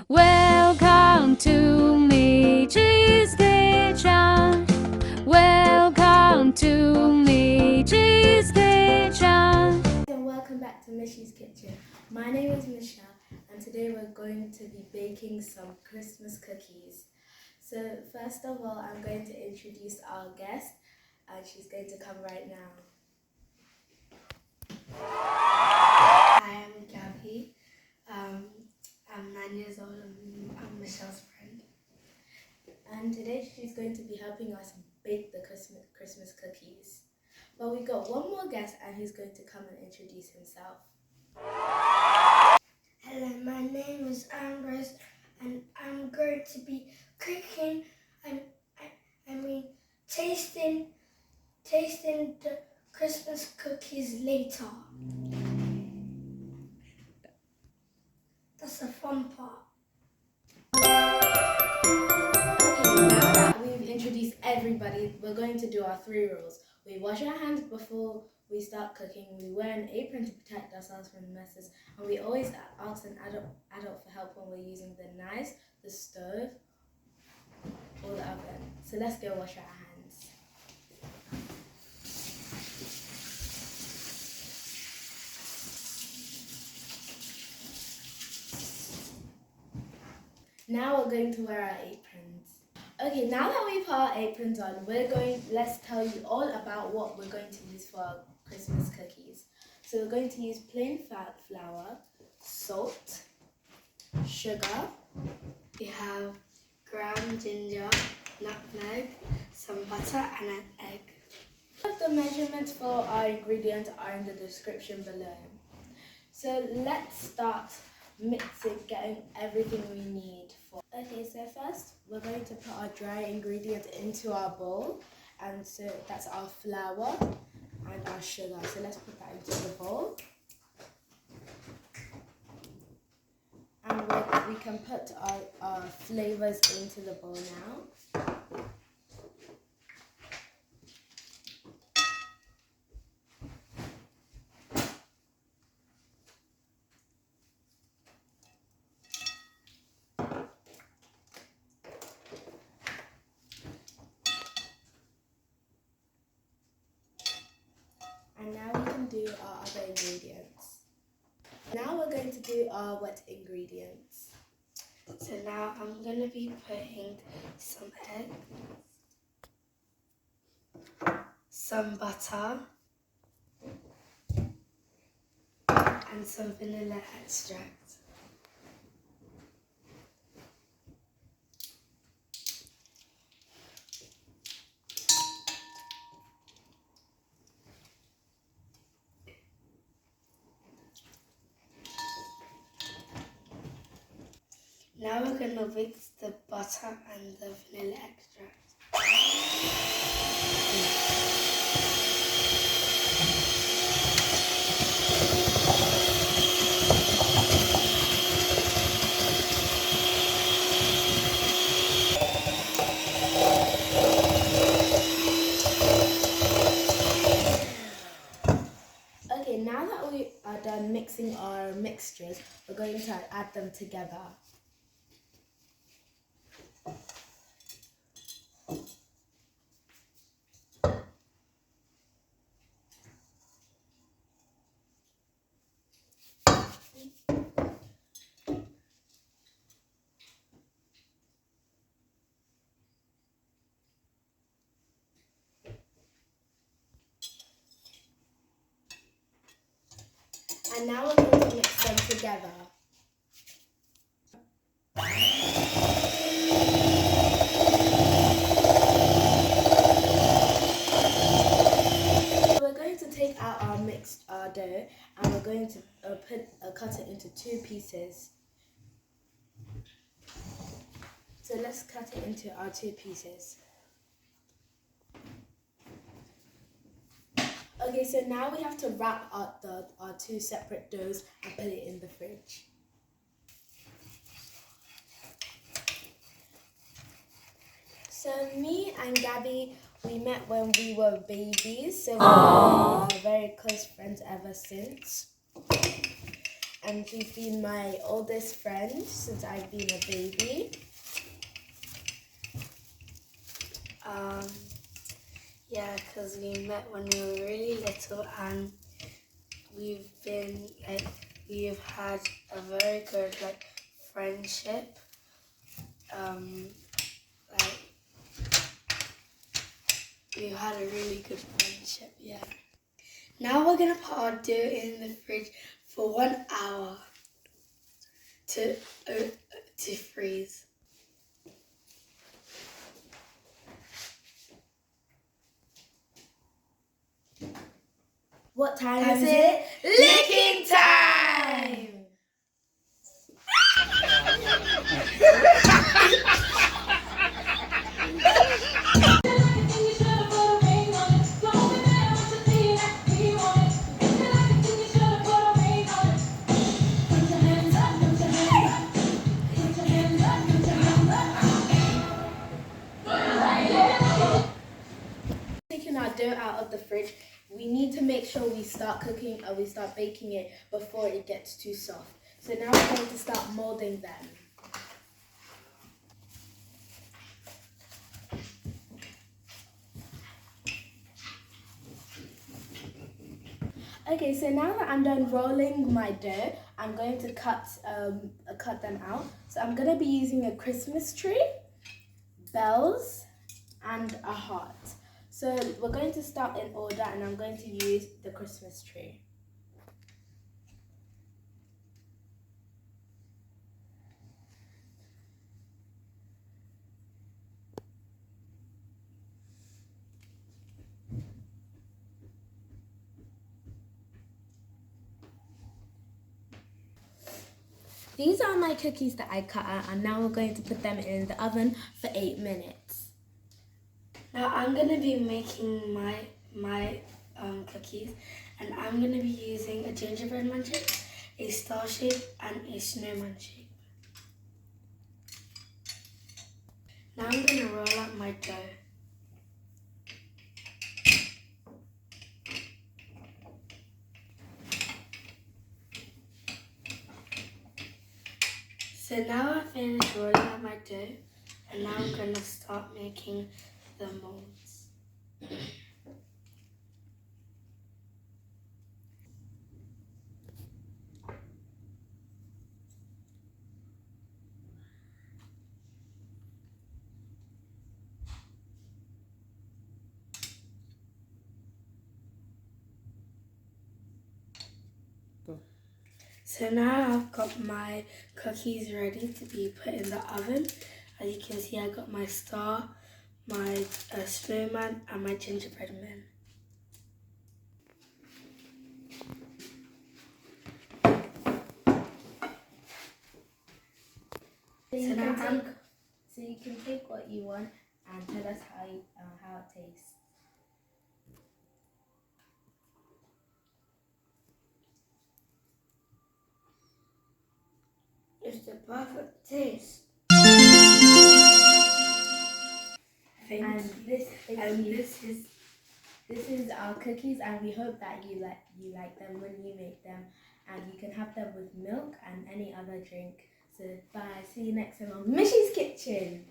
Welcome to Michi's Kitchen. Welcome to Michi's Kitchen. And welcome back to Mishy's Kitchen. My name is Michelle and today we're going to be baking some Christmas cookies. So first of all, I'm going to introduce our guest and she's going to come right now. Hi, I'm Gabby. I'm 9 years old and I'm Michelle's friend. And today she's going to be helping us bake the Christmas cookies. But we got one more guest and he's going to come and introduce himself. Hello, my name is Ambrose and I'm going to be cooking and tasting the Christmas cookies later. That's the fun part. Okay, now that we've introduced everybody, we're going to do our 3 rules. We wash our hands before we start cooking, we wear an apron to protect ourselves from messes, and we always ask an adult for help when we're using the knives, the stove, or the oven. So let's go wash our hands. Now we're going to wear our aprons. Okay, now that we put our aprons on, let's tell you all about what we're going to use for our Christmas cookies. So we're going to use plain flour, salt, sugar. We have ground ginger, nutmeg, some butter and an egg. The measurements for our ingredients are in the description below. So let's start mixing, getting everything we need for. Okay, so first we're going to put our dry ingredients into our bowl, and so that's our flour and our sugar. So let's put that into the bowl, and we can put our flavors into the bowl now. And now we can do our other ingredients. Now we're going to do our wet ingredients. So now I'm going to be putting some egg, some butter, and some vanilla extract. Now we're going to mix the butter and the vanilla extract. Okay, now that we are done mixing our mixtures, we're going to add them together. And now we're going to mix them together. So we're going to take out our mixed dough and we're going to cut it into 2 pieces. So let's cut it into our 2 pieces. Okay, so now we have to wrap up our 2 separate doughs and put it in the fridge. So me and Gabby, we met when we were babies, so we've been very close friends ever since. and she's been my oldest friend since I've been a baby. Yeah, because we met when we were really little, and we've had a very good friendship. We've had a really good friendship, yeah. Now we're gonna put our dough in the fridge for 1 hour to freeze. What time is it? Licking time! Taking our dough out of the fridge, we need to make sure we start baking it before it gets too soft. So now we're going to start molding them. Okay, so now that I'm done rolling my dough, I'm going to cut them out. So I'm going to be using a Christmas tree, bells, and a heart. So we're going to start in order, and I'm going to use the Christmas tree. These are my cookies that I cut out, and now we're going to put them in the oven for 8 minutes. Now I'm going to be making my cookies, and I'm going to be using a gingerbread man shape, a star shape, and a snowman shape. Now I'm going to roll out my dough. So now I've finished rolling out my dough, and now I'm going to start making the molds. So now I've got my cookies ready to be put in the oven. As you can see, I got my star, my snowman, and my gingerbread man. So you can take what you want and tell us how it tastes. It's the perfect taste. This is our cookies, and we hope that you like them when you make them, and you can have them with milk and any other drink. So bye, see you next time on Mishy's Kitchen.